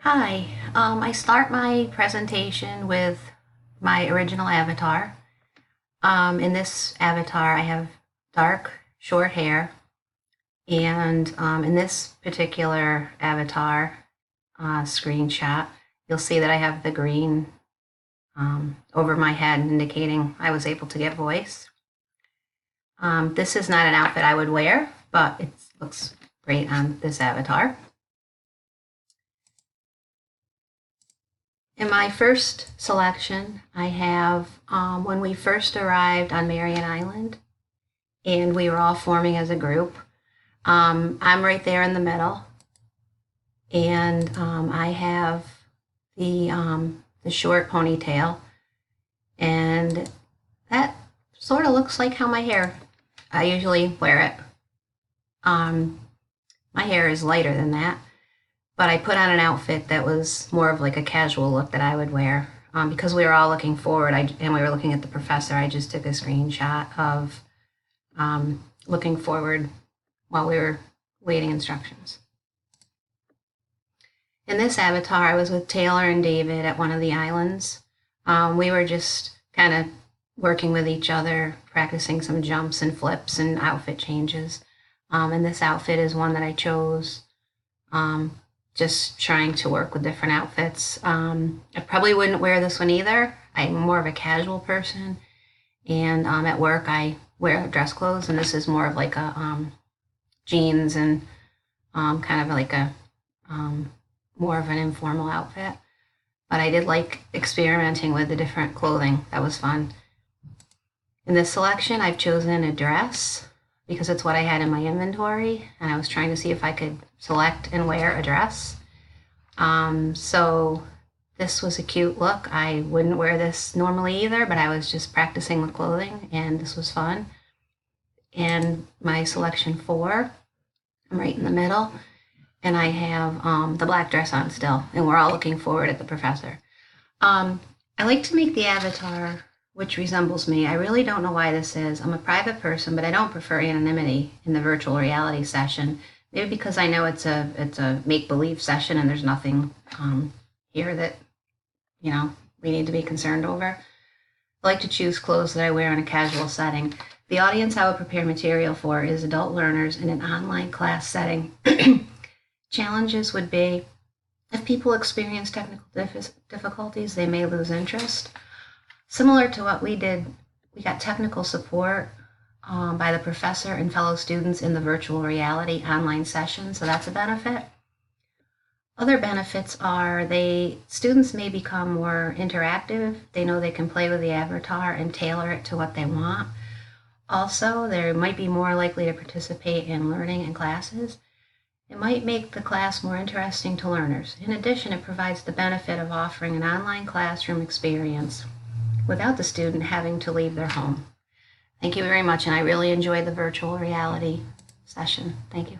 Hi, I start my presentation with my original avatar. In this avatar, I have dark, short hair, and in this particular avatar screenshot, you'll see that I have the green over my head, indicating I was able to get voice. This is not an outfit I would wear, but it looks great on this avatar. In my first selection, I have when we first arrived on Marion Island and we were all forming as a group. I'm right there in the middle, and I have the short ponytail, and that sort of looks like how my hair. I usually wear it. My hair is lighter than that, but I put on an outfit that was more of like a casual look that I would wear. Because we were all looking forward and we were looking at the professor, I just took a screenshot of looking forward while we were waiting instructions. In this avatar, I was with Taylor and David at one of the islands. We were just kind of working with each other, practicing some jumps and flips and outfit changes. And this outfit is one that I chose, just trying to work with different outfits. I probably wouldn't wear this one either. I'm more of a casual person, and at work I wear dress clothes, and this is more of like a jeans and kind of like a more of an informal outfit. But I did like experimenting with the different clothing. That was fun. In this selection, I've chosen a dress because it's what I had in my inventory, and I was trying to see if I could select and wear a dress. So this was a cute look. I wouldn't wear this normally either, but I was just practicing with clothing, and this was fun. And my selection 4, I'm right in the middle, and I have the black dress on still, and we're all looking forward at the professor. I like to make the avatar which resembles me. I really don't know why this is. I'm a private person, but I don't prefer anonymity in the virtual reality session. Maybe because I know it's a make-believe session and there's nothing here that, we need to be concerned over. I like to choose clothes that I wear in a casual setting. The audience I would prepare material for is adult learners in an online class setting. Challenges would be if people experience technical difficulties, they may lose interest. Similar to what we did, we got technical support by the professor and fellow students in the virtual reality online session, so that's a benefit. Other benefits are students may become more interactive. They know they can play with the avatar and tailor it to what they want. Also, they might be more likely to participate in learning and classes. It might make the class more interesting to learners. In addition, it provides the benefit of offering an online classroom experience without the student having to leave their home. Thank you very much, and I really enjoyed the virtual reality session. Thank you.